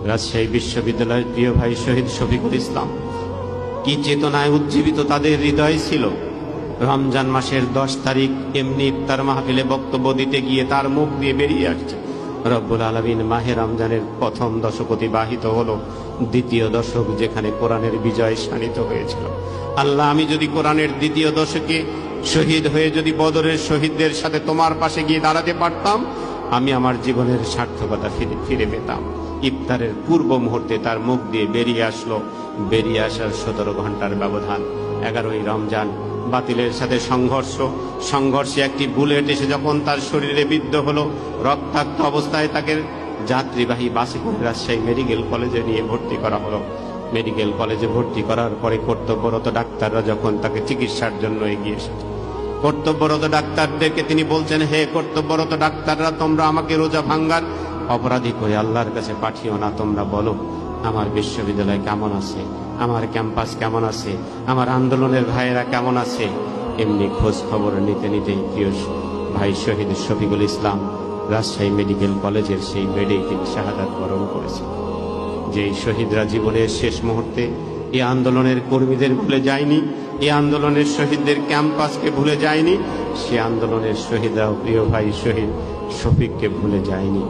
রাজশাহী বিশ্ববিদ্যালয়ের প্রিয় ভাই শহীদ শফিকুল ইসলাম কি চেতনায় উজ্জীবিত তাদের হৃদয় ছিল। রমজান মাসের 10 তারিখ এমনি ইফতার মাহফিলে বক্তব্য দিতে গিয়ে তার মুখ দিয়ে বেরিয়ে আসছে, রব্বুল আলামিন মাহে রমজানের প্রথম দশক অতিবাহিত হলো, দ্বিতীয় দশক যেখানে কোরআনের বিজয় শানিত হয়েছিল। আল্লাহ, আমি যদি কোরআনের দ্বিতীয় দশকে শহীদ হয়ে যদি বদরের শহীদদের সাথে তোমার পাশে গিয়ে দাঁড়াতে পারতাম, আমি আমার জীবনের সার্থকতা ফিরে পেতাম। ইফতারের পূর্ব মুহূর্তে তার মুখ দিয়ে বেরিয়ে আসলো, বেরিয়ে আসার 17 ঘন্টার ব্যবধান। 11ই রমজান, বাতিলের সাথে সংঘর্ষে একটি বুলেট এসে যখন তার শরীরে বিদ্ধ হলো, রক্তাক্ত অবস্থায় তাকে যাত্রীবাহী বাসে করে রাজশাহী মেডিকেল কলেজে নিয়ে ভর্তি করা হলো। মেডিকেল কলেজে ভর্তি করার পরে কর্তব্যরত ডাক্তাররা যখন তাকে চিকিৎসার জন্য এগিয়ে এসেছে, কর্তব্যরত ডাক্তারদেরকে তিনি বলছেন, হে কর্তব্যরত ডাক্তাররা, তোমরা আমাকে রোজা ভাঙ্গার অপরাধী করে আল্লাহর কাছে পাঠিও না। তোমরা বলো আমার বিশ্ববিদ্যালয় কেমন আছে, আমার ক্যাম্পাস কেমন আছে, আমার আন্দোলনের ভাইয়েরা কেমন আছে। এমনি খোঁজ খবর নিতে নিতে প্রিয় ভাই শহীদ শফিকুল ইসলাম রাজশাহী মেডিকেল কলেজের সেই বেডেই তিনি শাহাদাত বরণ করেছেন। যেই শহীদরা জীবনের শেষ মুহূর্তে এই আন্দোলনের কর্মীদের ভুলে যায়নি, এই আন্দোলনের শহীদদের ক্যাম্পাসকে ভুলে যায়নি, সে আন্দোলনের শহীদরাও প্রিয় ভাই শহীদ শফিককে ভুলে যায়নি।